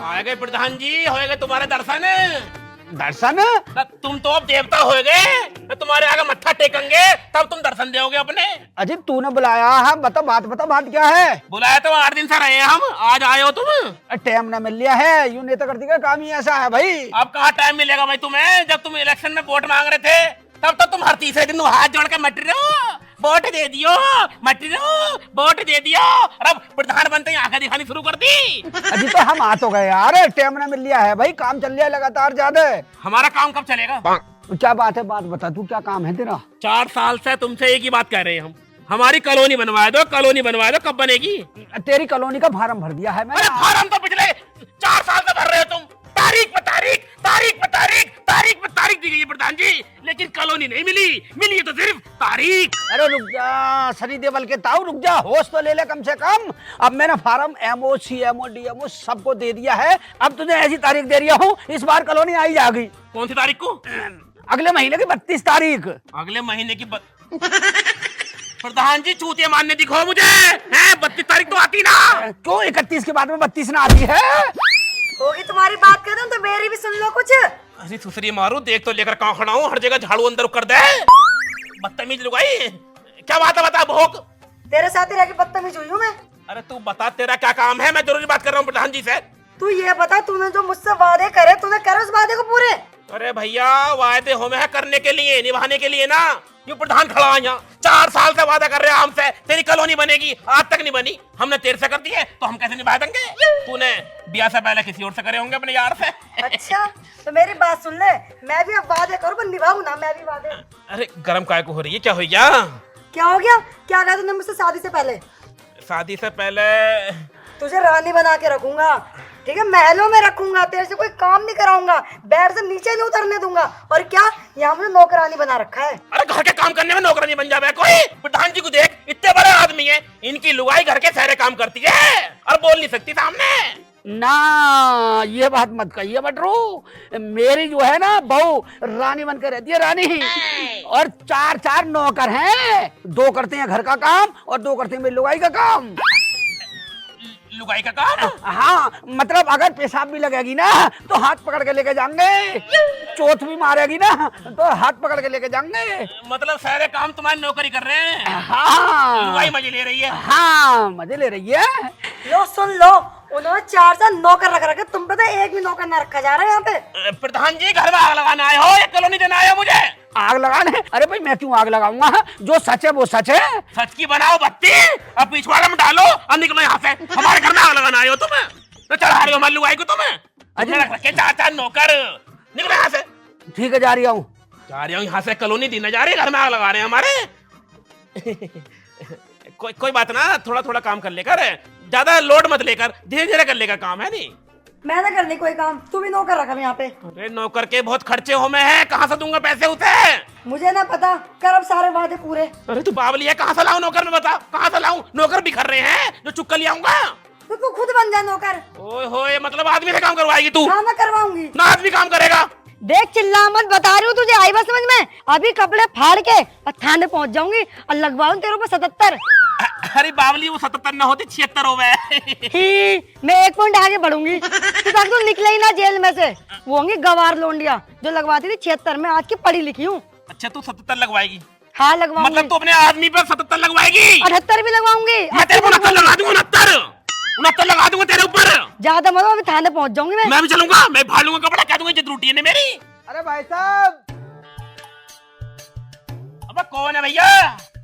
आएगा प्रधान जी, होएगा तुम्हारे दर्शन। दर्शन? तुम तो अब देवता हो गए, तुम्हारे आगे मत्था टेकेंगे तब तुम दर्शन दोगे अपने। अजी तूने बुलाया है, बता बात क्या है? बुलाया तो 8 दिन से रहे हैं हम, आज आए हो तुम। टाइम ना मिल लिया है, यूं नहीं तो कर देगा, काम ही ऐसा है भाई। अब कहाँ टाइम मिलेगा भाई तुम्हें? जब तुम इलेक्शन में वोट मांग रहे थे तब तो तुम हर तीसरे दिन हाथ जोड़ के मट रहे हो, वोट दे दियो, मट रहे हो, वोट दे दियो। और अब प्रधान बनते ही आंखें दिखानी शुरू कर दी। अजी तो हम आ तो गए यार, टाइम ना मिल लिया है भाई, काम चल रहा है लगातार ज्यादा। हमारा काम कब चलेगा? क्या बात है, बात बता, तू क्या काम है तेरा? 4 साल से तुमसे एक ही बात कह रहे हैं हम, हमारी कॉलोनी बनवा दो, कॉलोनी बनवा दो। कब बनेगी? तेरी कॉलोनी का फार्म भर दिया है मैंने। अरे फार्म तो पिछले 4 साल से भर रहे हो तुम, तारीख पे तारीख, तारीख पे तारीख, तारीख पे तारीख दी गई है प्रधान जी, लेकिन कॉलोनी नहीं मिली। मिली है तो सिर्फ तारीख। अरे रुक जा सनी देवल के ताऊ, रुक जा, होश तो ले ले कम से कम। अब मैंने फार्म एमओ सीएमओ डीएमओ सबको दे दिया है, अब तुझे ऐसी तारीख दे रहा हूँ, इस बार कॉलोनी आई जाएगी। कौन सी तारीख को? अगले महीने की 32 तारीख। अगले महीने की प्रधान जी चूतिया मानने दिखो मुझे, हैं? 32 तारीख तो आती ना। क्यों 31 के बाद में 32 ना आती है? होगी तुम्हारी बात कर रहा हूँ तो मेरी भी सुन लो कुछ। अरे सुसरी मारू, देख तो लेकर कहाँ खड़ा हूँ, हर जगह झाड़ू अंदर कर दे। बदतमीज लुगाई, क्या बात है बता भोग। तेरे साथ ही रह के बदतमीज हुई हूँ मैं। अरे तू बता तेरा क्या काम है, मैं जरूरी बात कर रहा हूँ प्रधान जी से। तू ये बता, तूने जो मुझसे वादे करे तूने करे उस वादे को पूरे? अरे भैया वायदे हो में करने के लिए, निभाने के लिए ना। ये प्रधान खड़ा है यहाँ, 4 साल से वादा कर रहे हैं हमसे तेरी कॉलोनी बनेगी, आज तक नहीं बनी। हमने तेरे से कर दी है तो हम कैसे निभा देंगे? तूने ब्याह से पहले किसी और से करे होंगे अपने यार से। अच्छा तो मेरी बात सुन ले, मैं भी अब वादे करूँ पर निभाऊँ ना मैं भी वादे। अरे गरम काय को हो रही है, क्या हो गया? क्या हो गया? क्या कहा तूने मुझसे शादी से पहले? शादी से पहले तुझे रानी बना के रखूंगा, ठीक है, महलों में रखूंगा, तेरे से कोई काम नहीं कराऊंगा, बेड से नीचे नहीं उतरने दूंगा। और क्या यहाँ मुझे नौकरानी बना रखा है? अरे घर के काम करने में नौकरानी बन जावे कोई? प्रधान जी को देख, इतने बड़े आदमी है, इनकी लुगाई घर के सारे काम करती है और बोल नहीं सकती सामने। ना ये बात मत कहिए बटरू, मेरी जो है ना बहू रानी बनकर रहती है, रानी। और 4 नौकर हैं, 2 करते हैं घर का काम और 2 करते हैं मेरी लुगाई का काम। लुगाई का काम? हाँ मतलब अगर पेशाब भी लगेगी ना तो हाथ पकड़ के लेके जाएंगे, चोट भी मारेगी ना तो हाथ पकड़ के लेके जाएंगे। मतलब सारे काम तुम्हारी नौकरी कर रहे हैं? हाँ लुगाई मजे ले रही है। हाँ मजे ले रही है। लो सुन लो, उन्होंने 4 साल नौकर रख रखे, तुम पे तो एक भी नौकर ना रखा जा रहा है यहाँ पे। प्रधान जी घर में आग लगाना आए हो या कॉलोनी देना आए हो मुझे? आग लगाने? अरे भाई मैं क्यों आग लगाऊंगा, जो सच है वो सच है। सच की बनाओ बत्ती, अब पिछवाड़ा में डालो और निकलो यहाँ से। हमारे घर में आग लगाना आए हो तुम, तो चढ़ा रहे हो हमारी लुगाई को तुम। तुमने रख रखे 4 नौकर, निकलो यहाँ से। ठीक है जा रही हूँ यहाँ से, कॉलोनी देने जा रही है, घर में आग लगा रहे हैं हमारे। कोई बात ना, थोड़ा थोड़ा काम कर लेकर, ज्यादा लोड मत लेकर, धीरे धीरे कर लेकर काम है। नहीं मैं ना करनी कोई काम, तू भी नौकर रखा यहाँ पे। अरे नौकर के बहुत खर्चे हो में है, कहाँ से दूंगा पैसे उसे? मुझे ना पता, कर अब सारे वादे पूरे। अरे तू बावली है, कहाँ से लाऊं नौकर में बता, कहाँ से लाऊं? नौकर बिखर रहे हैं जो चुक्का ले आऊंगा। तो तू खुद बन जा नौकर। ओए होए, मतलब आदमी से काम करवाएगी तू? हाँ मैं करवाऊंगी ना आदमी काम करेगा? देख चिल्ला मत, बता रही हूँ तुझे, आई बात समझ में? अभी कपड़े फाड़ के और थाने पहुंच जाऊंगी और लगवाऊं तेरे ऊपर 77। अरे बावली वो 77 न होती 76 हो गए। मैं 1 पॉइंट आगे बढ़ूंगी तो ताकि तू निकले ही ना जेल में से। वो होंगी गवार लोंडिया जो लगवाती थी 76 में, आज की पढ़ी लिखी हूँ। अच्छा तू 77 लगवाएगी? हाँ लगवाऊंगी। मतलब तू अपने आदमी पर 77 लगवाएगी? 78 भी लगवाऊंगी। मैं तेरे को 69 लगा दूंगा, 69 लगा दूंगा तेरे ऊपर। ज्यादा मत, अभी थाने पहुंच जाऊंगी मैं भी चलूंगा, मैं फाड़ लूंगा कपड़ा, कह दूंगा ये त्रुटि है मेरी। अरे भाई साहब। अब कौन है भैया?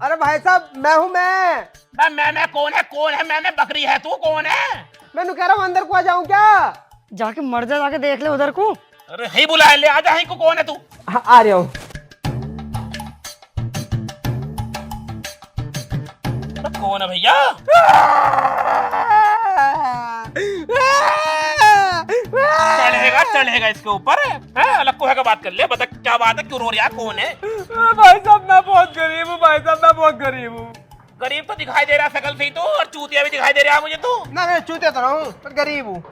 अरे भाई साहब मैं हूँ। मैं कौन है? मैं बकरी है, तू कौन है? मैं कह रहा हूँ अंदर को आ जाऊँ क्या? जाके मर जा, जाके देख ले उधर को। अरे ही बुला ले, आजा। ही को कौन है तू? हाँ, आ रहा हूँ। कौन है भैया? चढ़ेगा इसके ऊपर, अलग को है का बात कर ले, बता क्या बात है, क्यों रो रहा, कौन है? भाई साहब मैं बहुत गरीब हूँ, भाई साहब मैं बहुत गरीब हूँ। गरीब तो दिखाई दे रहा शकल से ही तो, और चूतिया भी दिखाई दे रहा है मुझे तू। ना मैं चूतिया तो रहा हूँ पर गरीब हूँ।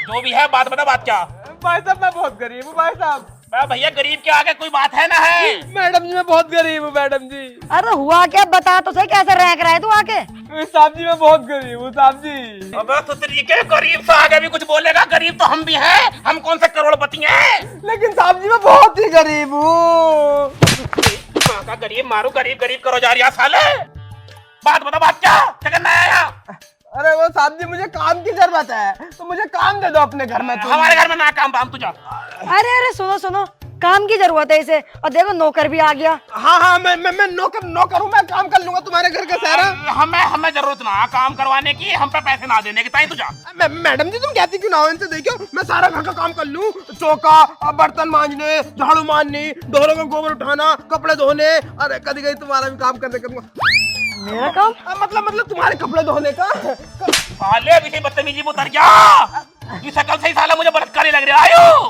जो भी है बात बता, बात क्या? भाई साहब मैं बहुत गरीब हूँ भाई साहब। भैया गरीब के आगे कोई बात है ना है। मैडम जी मैं बहुत गरीब हूँ मैडम जी। अरे हुआ क्या, बता तो सही, कैसे रैंक रहा है तू आके? साहब जी मैं बहुत गरीब हूँ साहब जी। अबे तो तरीके गरीब से आगे भी कुछ बोलेगा, गरीब तो हम भी हैं, हम कौन से करोड़पति हैं। लेकिन साहब जी मैं बहुत ही गरीब हूँ। माँ का गरीब मारू, गरीब गरीब करो जा रही साले। बात बता, बात क्या करना है यहाँ? अरे वो साहब जी मुझे काम की जरूरत है, तो मुझे काम दे दो अपने घर में। हमारे घर में ना काम बाम तुझा। अरे अरे सुनो सुनो, काम की जरूरत है इसे, और देखो नौकर भी आ गया। हाँ मैं नौकर हूँ, मैं काम कर लूंगा तुम्हारे घर का सारा। हमें जरूरत ना काम करवाने की, हम पे पैसे ना देने की, ताई तुझा। मैडम जी तुम कहती क्यों ना हो इनसे, देखो मैं सारा घर का काम कर लूँ, चौका, बर्तन मांजने, झाड़ू मारने, ढोरों का गोबर उठाना, कपड़े धोने, अरे कभी कभी तुम्हारा भी काम करने करूंगा। मेरा काम? मतलब तुम्हारे कपड़े धोने का। साले अभी से बदतमीजी में उतर गया। ये शकल से ही साला मुझे बलात्कारी लग रहा है। आयो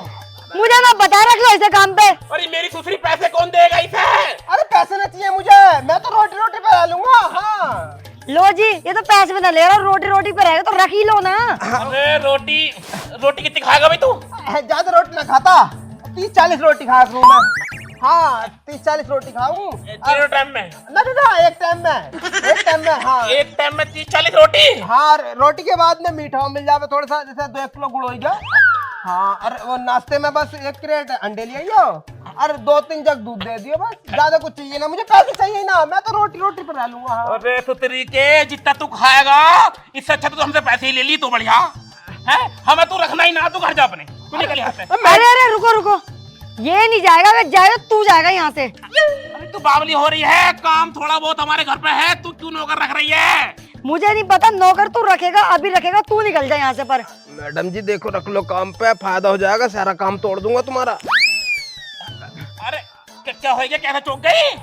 मुझे ना बता रख लो ऐसे काम पे। अरे मेरी सुसरी पैसे कौन देगा इसे? अरे पैसे नहीं चाहिए मुझे, मैं तो रोटी पे ला लूंगा। हाँ लो जी, ये तो पैसे में ना ले रहा, रोटी पे रहेगा तो रख ही लो ना। अबे रोटी कितनी खाएगा भाई तू? ज्यादा रोटी ना खाता, 30-40 रोटी खाया करूँ मैं। हाँ 30-40 रोटी खाऊं तीनों टाइम में? ना एक टाइम में। हाँ एक टाइम में 30-40 रोटी? हाँ रोटी के बाद में मीठा मिल जावे थोड़ा सा, जैसे 2 किलो गुड़ हो गया। हाँ अरे वो नाश्ते में बस 1 क्रेट अंडे ले आइयो, अरे 2-3 जग दूध दे दियो, बस ज्यादा कुछ चाहिए ना मुझे, पैसे चाहिए ना, मैं तो रोटी पे रह लूंगा। हाँ। अबे तो तरीके जितना तू खाएगा इससे अच्छा तो हमसे पैसे ही ले ली तो बढ़िया है। हमें तू रखना ही ना, तू घर जा अपने, तू निकल यहाँ से। अरे अरे रुको, ये नहीं जाएगा, अगर जाएगा तू जाएगा यहाँ से। अरे तू बावली हो रही है, काम थोड़ा बहुत हमारे घर पे है, तू क्यों नौकर रख रही है? मुझे नहीं पता, नौकर तू रखेगा, अभी रखेगा, तू निकल जा यहाँ से। पर मैडम जी देखो रख लो काम पे, फायदा हो जाएगा, सारा काम तोड़ दूंगा तुम्हारा। अरे क्या हो गया, कैसे चौंक गई?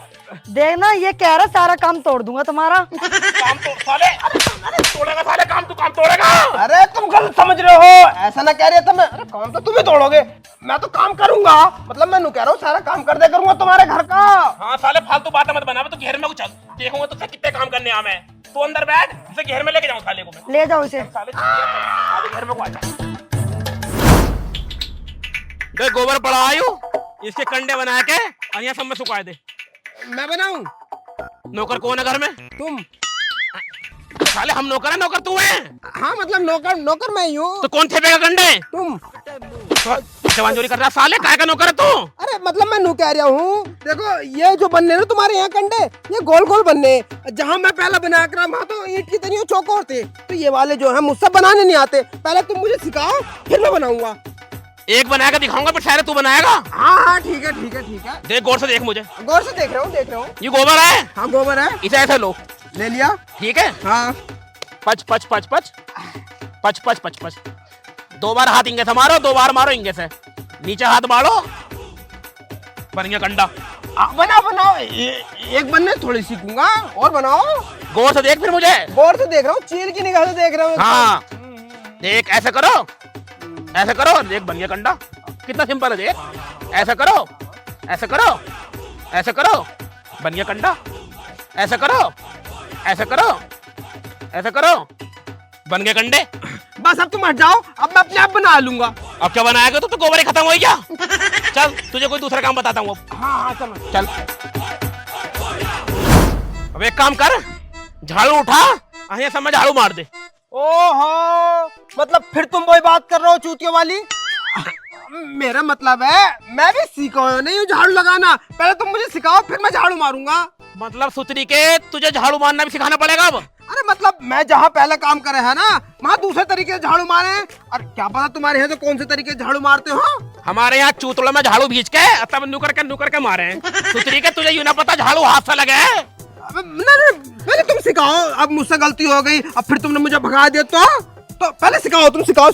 देखना ये कह रहा सारा काम तोड़ दूंगा तुम्हारा। काम तोड़ साले, अरे तोड़ेगा साले काम, तू काम तोड़ेगा। अरे तुम गलत समझ रहे हो, ऐसा ना कह रहे थे मैं। अरे काम तो तुम ही तोड़ोगे, मैं तो काम करूंगा, मतलब मैं कह रहा हूँ सारा काम कर दे करूंगा तुम्हारे घर का। हाँ साले फालतू बातें मत बना, मैं तो घेर में कुछ देखूंगा तुझसे कितने काम करने आ मैं। तू अंदर बैठ, इसे घेर में लेके जाऊं साले को मैं। ले जाओ इसे। साले आगे घर में को आजा। देख गोबर पड़ा आयु, इसके कंडे बना के और यहाँ सब में सुखा दे। मैं बनाऊं? नौकर कौन है घर में? तुम। साले हम नौकर है, नौकर तू है? हाँ मतलब नौकर मैं ही हूँ। तो कौन छेपेगा कंडे? तुम। जवान चोरी कर रहा साले, काय का नौकर है तू? अरे मतलब मैं नू कह रहा हूँ, देखो ये जो बनने ना तुम्हारे यहाँ कंडे, ये गोल गोल बनने, जहाँ मैं पहला बना कर वहाँ तो ईंट की तरह चौकोर थे, तो ये वाले जो है मुझसे बनाने नहीं आते, पहले तुम मुझे सिखाओ फिर मैं बनाऊंगा। एक बनाएगा दिखाऊंगा, पर शायद तू बनाएगा। हाँ ठीक है। देख गौर से देख मुझे। गौर से देख रहा हूँ। ये गोबर है? हाँ गोबर है। इसे ऐसे लो, ले लिया। ठीक है। हाँ पच 2 बार हाथ इंगे से मारो, 2 बार मारो इंगे से, नीचे हाथ मारो, बन गया कंडा। बनाओ एक बनने थोड़ी सीखूंगा, और बनाओ। गौर से देख फिर मुझे। गौर से देख रहा हूँ, चील की निगाह से देख रहा हूँ। हाँ देख, ऐसे करो, देख बन गया कंडा, कितना सिंपल है। देख ऐसे करो, बन गया कंडा। ऐसे करो, बन गए कंडे। बस अब तुम हट जाओ, अब मैं अपने आप बना लूंगा। अब क्या बनाएगा? तो गोबर ही खत्म हो गया। चल तुझे कोई दूसरा काम बताता हूँ। हाँ चलो चल अब एक काम कर, झाड़ू उठा, यहाँ सब में झाड़ू मार दे। ओहो मतलब फिर तुम वही बात कर रहे हो चूतियों वाली। मेरा मतलब है मैं भी सीखा नहीं हूँ झाड़ू लगाना, पहले तुम मुझे सिखाओ फिर मैं झाड़ू मारूंगा। मतलब सुतरी के तुझे झाड़ू मारना भी सिखाना पड़ेगा अब? अरे मतलब मैं जहाँ पहले काम करे है ना, वहाँ दूसरे तरीके से झाड़ू मारे। और क्या पता तुम्हारे यहाँ तो कौन से तरीके से झाड़ू मारते हो? हमारे यहाँ चूतड़ों में झाड़ू भींच के तब नुकर के मारे हैं। सुतरी के तुझे यूं ना पता झाड़ू हाथ से लगे है। नहीं पहले तुम सिखाओ, अब मुझसे गलती हो गई, अब फिर तुमने मुझे भगा दिया तो पहले सिखाओ, तुम सिखाओ।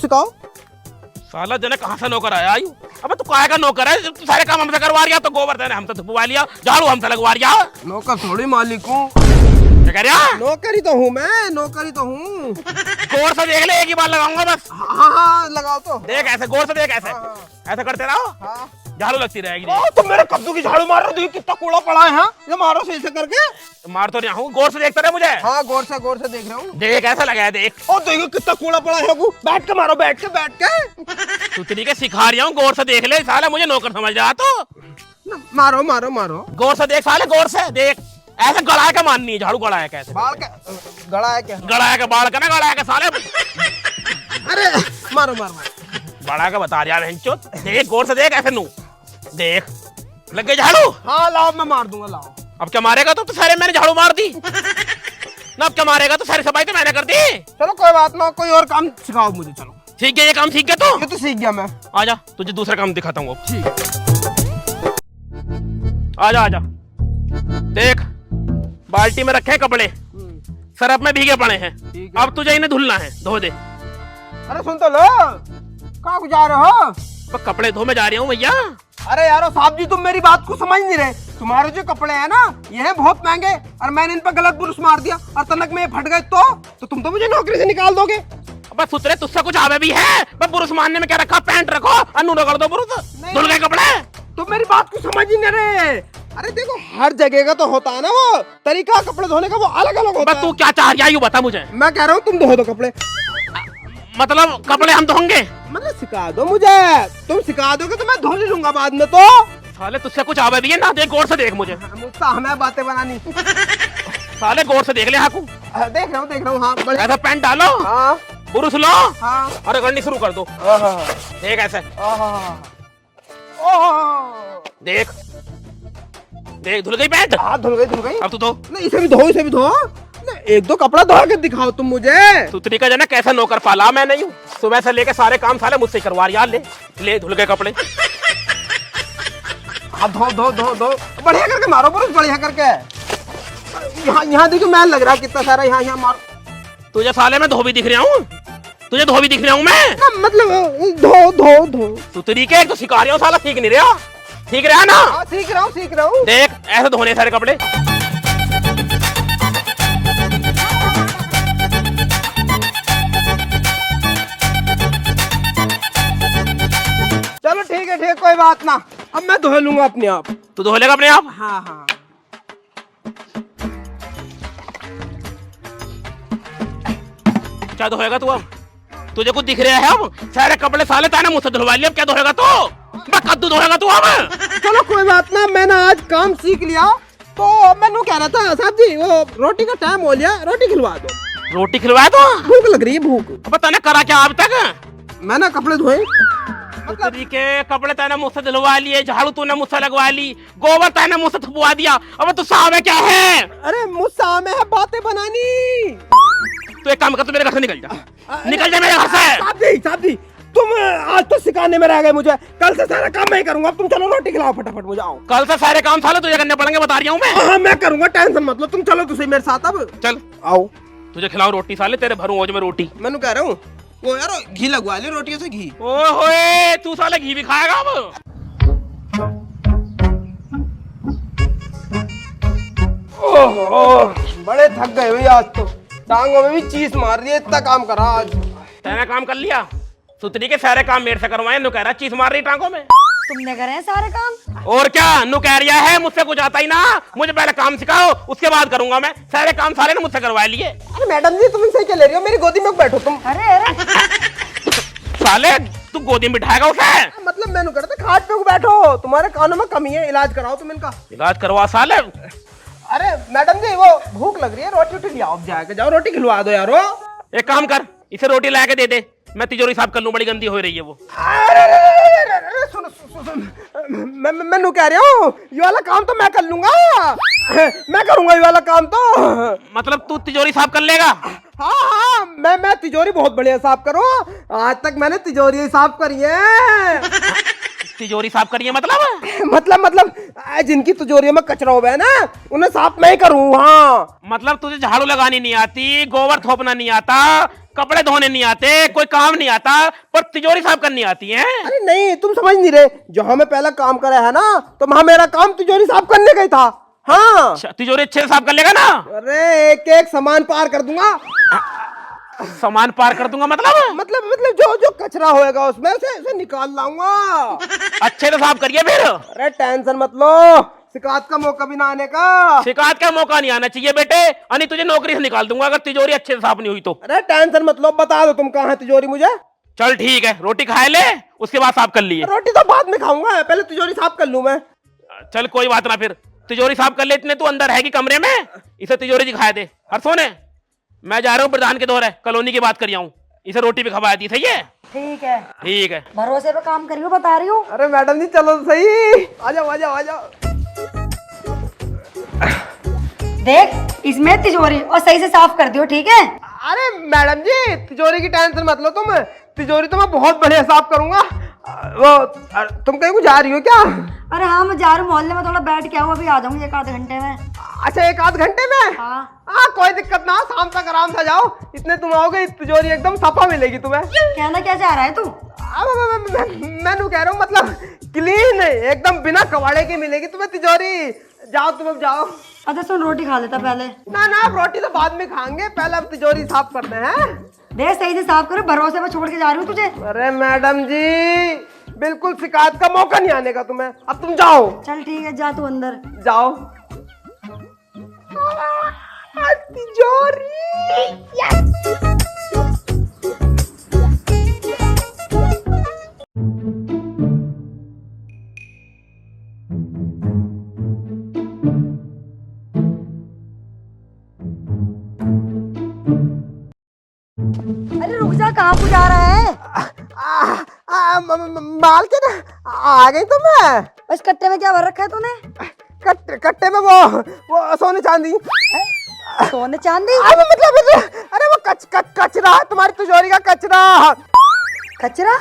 साला जने कहाँ से नौकर आया? आयु अब तू काहे का नौकर है? तू सारे काम हमसे करवा रिया, तो गोबर देने हमसे धुपवा लिया, झाड़ू हमसे लगवा रिया। नौकर थोड़ी मालिक हूँ। क्या कह रहा? नौकरी तो हूँ मैं, नौकरी तो हूँ। गौर से देख ले, एक ही बार लगाऊंगा बस। हाँ लगाओ तो। देख ऐसे, गौर से देख ऐसे, हाँ। ऐसे करते रहो। हाँ झाड़ू लगती रहेगी। ओ, तुम मेरे कद्दू की झाड़ू मार रहे हो, देखो कितना कूड़ा पड़ा है। हाँ, ये मारो सही से करके। मार तो नहीं हूँ, गौर से देखता रहे मुझे। हाँ, गौर से देख रहा हूँ। देख ऐसा लगा है, देख। ओ देखो कितना कूड़ा पड़ा है। बैठ के मारो, बैठ के। तू तरीके सिखा रही हूँ, गौर से देख ले साले, मुझे नौकर समझ जा तो। मारो। गौर से देख साले, गौर से देख। ऐसे गड़ा के माननी है, झाड़ू गड़ा है कैसे? बाल का गड़ा है क्या? गड़ा है के बाल का ना, गड़ा है के साले। अरे मारो। बड़ा का बता रहा है, देख गौर से देख, ऐसे नू देख। लग गई झाड़ू? हाँ लाओ, मैं मार दूंगा, लाओ। अब क्या मारेगा तो सारे मैंने झाड़ू मार दी ना, अब क्या मारेगा तो सारी सफाई तो मैंने कर दी। चलो कोई बात ना, कोई और काम सिखाओ मुझे। चलो ठीक गया, ये काम सीख गया तो? ये तो सीख गया मैं। आजा तुझे दूसरा काम दिखाता हूँ। ठीक। आजा देख, बाल्टी में रखे हैं कपड़े, सरफ में भीगे पड़े हैं। अब तुझे इन्हें धुलना है, धो दे। अरे सुन तो लो, कहाँ को जा रहे हो? पर कपड़े धो में जा रही हूँ भैया। अरे यारो साहब जी, तुम मेरी बात को समझ नहीं रहे। तुम्हारे जो कपड़े हैं ना, ये हैं बहुत महंगे, और मैंने इन पर गलत बुरुस मार दिया और तनक में ये फट गए तो तुम तो मुझे नौकरी से निकाल दोगे। बस सुतरे, तुझसे कुछ आवे भी है? बस बुरुस मारने में क्या रखा, पैंट रखो, अन्नू रगड़ दो बुरुस, धुल गए कपड़े। तुम मेरी बात को समझ ही नहीं रहे। अरे देखो, हर जगह का तो होता है ना वो तरीका, कपड़े धोने का वो अलग अलग होता है। तू क्या चाह रही है, बता मुझे। मैं कह रहा हूँ तुम धो दो कपड़े। मतलब कपड़े हम धोंगे? मतलब सिखा दो मुझे, तुम सिखा दोगे तो मैं धो नहीं लूंगा बाद में। तो साले तुझसे कुछ आवे भी है ना, देख गौर से देख मुझे। मुझसे हमें बातें बनानी। साले गौर से देख ले। हाकू देख रहा हूँ। हाँ बढ़िया। ऐसा पैंट डालो, हाँ बुरुस लो, हाँ, और रगड़नी शुरू कर दो। देख ऐसे, देख धुल गई पैंट। हाँ धुल गई। अब तू धो। नहीं, इसे भी धो। नहीं, एक दो कपड़ा धो के दिखाओ तुम मुझे। सुतरी का जना कैसा नौकर पाला मैं नहीं हूँ, सुबह से लेके सारे काम साले मुझसे करवा रहा। ले धुल गए कपड़े। हाँ धो बढ़िया करके मारो, बस बढ़िया करके। यहाँ देखो मैल लग रहा है कितना सारा। यहाँ मारो। तुझे साले में धो भी दिख रहा हूँ, तुझे धो भी दिख रहा हूँ मैं। मतलब धो। सुतरी के एक तो सिखा रहा हूँ, साला सीख नहीं रहा। ठीक रहा ना? हाँ सीख रहा हूँ। देख ऐसे धोने सारे कपड़े। चलो ठीक है, कोई बात ना, अब मैं धो लूंगा अपने आप। तू धो लेगा अपने आप? हाँ। क्या धोएगा तू अब? तुझे कुछ दिख रहा है? अब सारे कपड़े साले ताने मुझसे धुलवा लिए, अब क्या धोएगा तू? कद्दू धोएगा तू अब? चलो कोई बात ना, मैंने आज काम सीख लिया। तो मैंने कह रहा था साहब जी, वो रोटी का टाइम हो गया, रोटी खिलवा दो। रोटी खिलवाया तो? भूख लग रही है, भूख। अब तने करा क्या अब तक? मैंने कपड़े धोए। सुतरी के कपड़े तने मुझसे धुलवा लिए, झाड़ू तूने मुझसे लगवा ली, गोबर तने मुझसे थपवा दिया, अब तू साहब क्या है? अरे मुझसे में है बातें बनानी। तो एक काम कर, तू मेरे घर से निकल जा, निकल जा मेरे घर से। साहब जी, तुम आज तो सिखाने में रह गए मुझे, कल से सारा काम मैं ही करूंगा। तुम चलो रोटी खिलाओ फटाफट मुझे। आओ, कल से सारे काम साले तुझे करने पड़ेंगे, बता रही हूँ मैं। हाँ मैं करूंगा, टेंशन मत लो। तुम चलो तुझे मेरे साथ। अब चल आओ, तुझे खिलाओ रोटी साले, तेरे भरूं ओज में रोटी। मैंने कह रहा हूँ वो यार घी लगवा ले, रोटियों से घी। ओए होए, तू साले घी भी खाएगा अब? ओहो, बड़े थक गए भाई आज तो, टांगों में भी चीज मार रही है, इतना काम करा आज। तेने काम कर लिया? सुतरी के सारे काम मेरे से करवाए, नु कह रहा चीज मार रही टांगों में। तुमने करे हैं सारे काम? और क्या, नु कह रिया है मुझसे कुछ आता ही ना, मुझे पहले काम सिखाओ उसके बाद करूंगा मैं। सारे काम सारे ने मुझसे करवा लिए। अरे मैडम जी, तुम इनसे क्या ले रही हो? मेरी गोदी में बैठो तुम। अरे साले तू गोदी में बिठाएगा उसे? मतलब मैंने कहा था खाट पे बैठो, तुम्हारे कानों में कमी है, इलाज कराओ तुम इनका। इलाज करवा साले। अरे मैडम जी, वो भूख लग रही है, रोटी ले आओ, जाके जाओ रोटी खिलवा दो यारो। एक काम कर, इसे रोटी ला के दे दे, मैं तिजोरी साफ कर लूं, बड़ी गंदी हो रही है वो। अरे सुनो, मैं कह रही हूँ ये वाला काम तो मैं कर लूंगा। मैं करूंगा ये वाला काम तो। मतलब तू तिजोरी साफ कर लेगा? हाँ, मैं तिजोरी बहुत बढ़िया साफ करूँ। आज तक मैंने तिजोरी साफ करी है। तिजोरी साफ करिए मतलब? मतलब जिनकी तिजोरी में कचरा हो गया ना, उन्हें साफ मैं ही करूँ। हाँ मतलब तुझे झाड़ू लगानी नहीं आती, गोबर थोपना नहीं आता, कपड़े धोने नहीं आते, कोई काम नहीं आता, पर तिजोरी साफ करनी आती है? अरे नहीं, तुम समझ नहीं रहे। जहाँ मैं पहला काम करा है ना, तो वहाँ मेरा काम तिजोरी साफ करने का ही था। हाँ तिजोरी अच्छे से साफ कर लेगा ना? अरे एक एक सामान पार कर दूंगा। सामान पार कर दूंगा मतलब जो जो कचरा होएगा उसमें उसे निकाल लाऊंगा। अच्छे से साफ करिए फिर। अरे टेंशन मत लो, शिकायत का मौका भी ना आने का। शिकायत का मौका नहीं आना चाहिए बेटे, अनि तुझे नौकरी से निकाल दूंगा अगर तिजोरी अच्छे से साफ नहीं हुई तो। अरे टेंशन मत लो, बता दो तुम कहाँ है तिजोरी मुझे। चल ठीक है, रोटी खाए ले, उसके बाद साफ कर लिए। रोटी तो बाद में खाऊंगा, पहले तिजोरी साफ कर लूं मैं। चल कोई बात ना, फिर तिजोरी साफ कर ले। इतने तू अंदर है कि कमरे में, इसे तिजोरी दिखाए दे। हर सोने मैं जा रहा हूँ प्रधान के दौरे, कॉलोनी की बात कर आऊँ, इसे रोटी भी खवा दी। सही है? ठीक है, ठीक है। भरोसे पे काम करियो, बता रही हूँ। अरे मैडम जी चलो सही, आ जाओ आ जाओ आ जाओ। देख इसमें तिजोरी, और सही से साफ कर दियो, ठीक है? अरे मैडम जी तिजोरी की टेंशन मत लो तुम, तिजोरी तो मैं बहुत बढ़िया साफ करूंगा। तुम कहीं को जा रही हो क्या? अरे हाँ, मैं जा रही हूँ मोहल्ले में, थोड़ा बैठ के आऊँ, अभी आ जाऊंगी 1 आध घंटे में। अच्छा 1 आध घंटे में? हाँ कोई दिक्कत ना, शाम तक आराम से जाओ। इतने तुम आओगे तिजोरी एकदम सफा मिलेगी तुम्हें। कहना क्या चाह रहा है तू? मैं कह रहा हूँ मतलब क्लीन एकदम बिना कबाड़े की मिलेगी तुम्हें तिजोरी। जाओ तुम अब जाओ। अच्छा सुन, रोटी खा लेता पहले। ना रोटी तो बाद में खाएंगे, पहले अब तिजोरी साफ करते हैं। देख सही से साफ करो, भरोसे पे छोड़ के जा रही हूँ तुझे। अरे मैडम जी बिल्कुल शिकायत का मौका नहीं आने का तुम्हें, अब तुम जाओ। चल ठीक है, जा तू अंदर। जाओ। तिजोरी अरे रुक जा, कहाँ को जा रहा है? मालकिन आ गई तुम? इस कट्टे में क्या भर रखा है तूने? कट्टे में वो सोने चांदी। सोने चांदी? मतलब अरे वो कचरा है, तुम्हारी तिजोरी का कचरा। कचरा?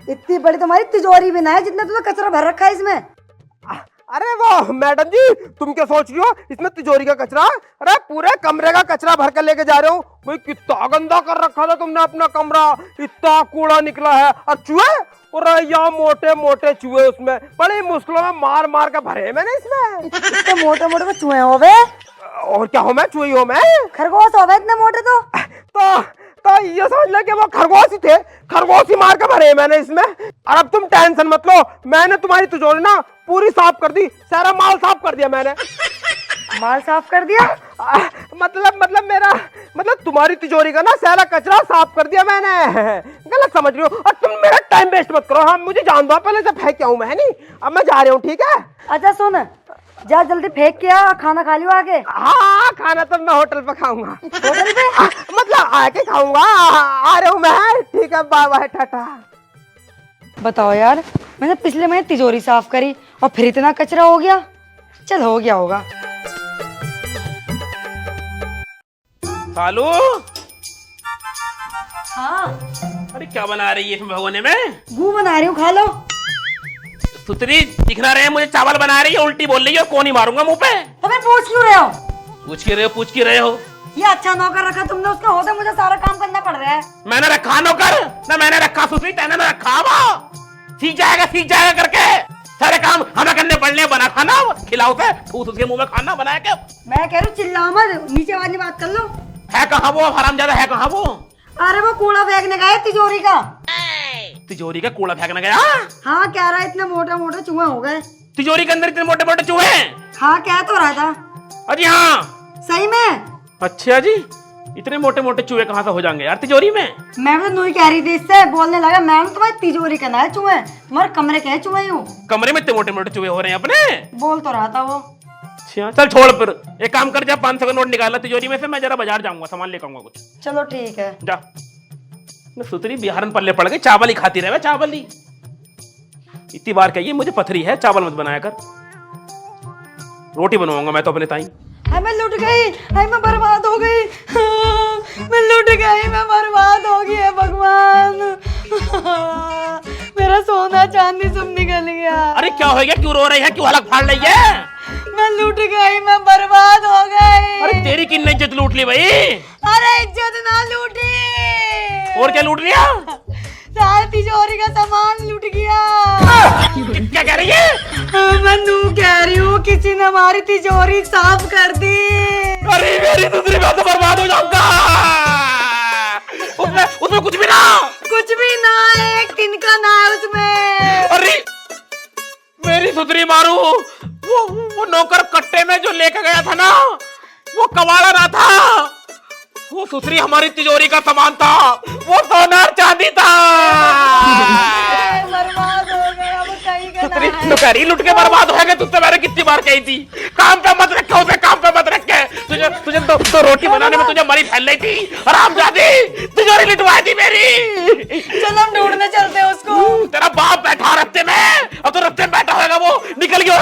इतनी बड़ी तुम्हारी तिजोरी भी ना है जितना तूने कचरा भर रखा है इसमें। अरे वो मैडम जी तुम क्या सोच रही हो, इसमें तिजोरी का कचरा? अरे पूरे कमरे का कचरा भर कर लेके जा रहे हो। भाई कितना गंदा कर रखा था तुमने अपना कमरा, इतना कूड़ा निकला है। और चूहे, और यहाँ मोटे मोटे चूहे उसमें, बड़ी मुश्किलों में मार मार के भरे मैंने इसमें। इतने मोटे मोटे तो चूहे हो बे। और क्या हो मैं, चूही हो मैं? खरगोश हो बे इतने मोटे तो ये समझ ले कि वो खरगोश ही थे, खरगोश ही मार के भरे मैंने इसमें। और अब तुम टेंशन मत लो, मैंने तुम्हारी तिजोरी ना पूरी साफ कर दी, सारा माल साफ कर दिया मैंने। माल साफ कर दिया? मतलब तुम्हारी तिजोरी का ना सारा कचरा साफ कर दिया मैंने। गलत समझ रही हो, और तुम मेरा टाइम वेस्ट मत करो। हाँ मुझे जान दो, पहले से फेंक के आऊं मैं, नहीं अब मैं जा रहा हूँ, ठीक है? अच्छा सुन, जा जल्दी फेंक के आ, खाना खा लियो आके। हाँ खाना तो मैं होटल पे खाऊंगा। होटल पे? मतलब आके खाऊंगा, आ रहा हूँ मैं, ठीक है बाय बाय टाटा। बताओ यार, मैंने पिछले महीने तिजोरी साफ करी और फिर इतना कचरा हो गया। चल हो गया होगा। सालू, हाँ अरे क्या बना रही है इसमें भगोने में? गू बना रही हूँ, खा लो। सुतरी दिखना रहे मुझे, चावल बना रही है, उल्टी बोल रही है, और कौन ही मारूंगा मुंह पे। तुम्हें पूछ क्यों रहे हो? पूछ की रहे हो। ये अच्छा नौकर रखा तुमने, उसका होता मुझे सारा काम करना पड़ रहा है। मैंने रखा नौकर ना, मैंने रखा सुतरी, तेने ना रखा। वो सीख जाएगा करके सारे काम हमें करने पड़ने। बना खाना खिलाओ से, ठूस उसके मुंह में खाना बनाया क्या? मैं कह रही हूँ चिल्लाओ मत, नीचे वाली बात कर लो। है कहाँ वो हरामजादा, है कहाँ वो? अरे वो कूड़ा फेंकने गया है तिजोरी का। तिजोरी का कूड़ा फेंकने गया? हाँ कह रहा है इतने मोटे मोटे चूहे हो गए तिजोरी के अंदर, इतने मोटे मोटे चूहे? हाँ कह तो रहा था। अजी हाँ सही में? अच्छा जी, इतने मोटे मोटे चूहे कहाँ से हो जाएंगे यार तिजोरी में? मैं तो नहीं कह रही थी, इससे बोलने लगा मैम तुम्हारी तिजोरी का ना है चूहे, तुम्हारे कमरे के है चूहे। यूं कमरे में इतने मोटे मोटे चूहे हो रहे हैं अपने? बोल तो रहा था वो। अच्छा चल छोड़, फिर एक काम कर, जा 500 का नोट निकाला तिजोरी में से, मैं जरा बाजार जाऊंगा, सामान लेकर आऊंगा कुछ। चलो ठीक है जा। सुतरी बिहार में पल्ले पड़ गई, चावल ही खाती रहे, चावल ही। इतनी बार कहिए मुझे पथरी है, चावल मत बनाया कर। रोटी बनवाऊंगा मैं तो अपने ताई। हाय मैं लुट गई, हाय मैं बर्बाद हो गई, मैं लुट गई, मैं बर्बाद हो गई है भगवान। मेरा सोना चांदी सब निकल गया। अरे क्या हो गया, क्यों रो रही है, क्यों हलक फाड़ रही है? मैं लूट गई, मैं बर्बाद हो गई। अरे तेरी किन्ने इज्जत लूट ली भाई? अरे इज्जत ना लूटी, और क्या लूट लिया? सारा तिजोरी का सामान लूट गया। क्या कह रही है? मैं नू कह रही हूँ, किसी ने हमारी तिजोरी साफ कर दी। अरे मेरी दूसरी बात, बर्बाद हो जाऊंगा। उसमें उसमें कुछ भी ना। कुछ भी ना है, एक तिनका ना है उसमें। अरे मेरी सुतरी मारू, वो नौकर कट्टे में जो लेकर गया था ना, वो कबाड़ा ना था, वो सुसरी हमारी तिजोरी का सामान था, वो सोना और चांदी था। बर्बाद हो गया वो, कहीं का सुसरी ना है। लुटेरी लुट के बर्बाद हो गए। तुझसे मैंने कितनी बार कही थी, काम पे मत रखे उसे, काम पे मत रखे। तुझे तुझे तो रोटी बनाने में तुझे मरी फैल रही थी, हरामजादी, तिजोरी लुटवाई थी मेरी। चलो हम ढूंढने चलते हैं उसको। तेरा बाप बैठा रस्ते में, अब तो रस्ते में बैठा होगा, वो निकल गया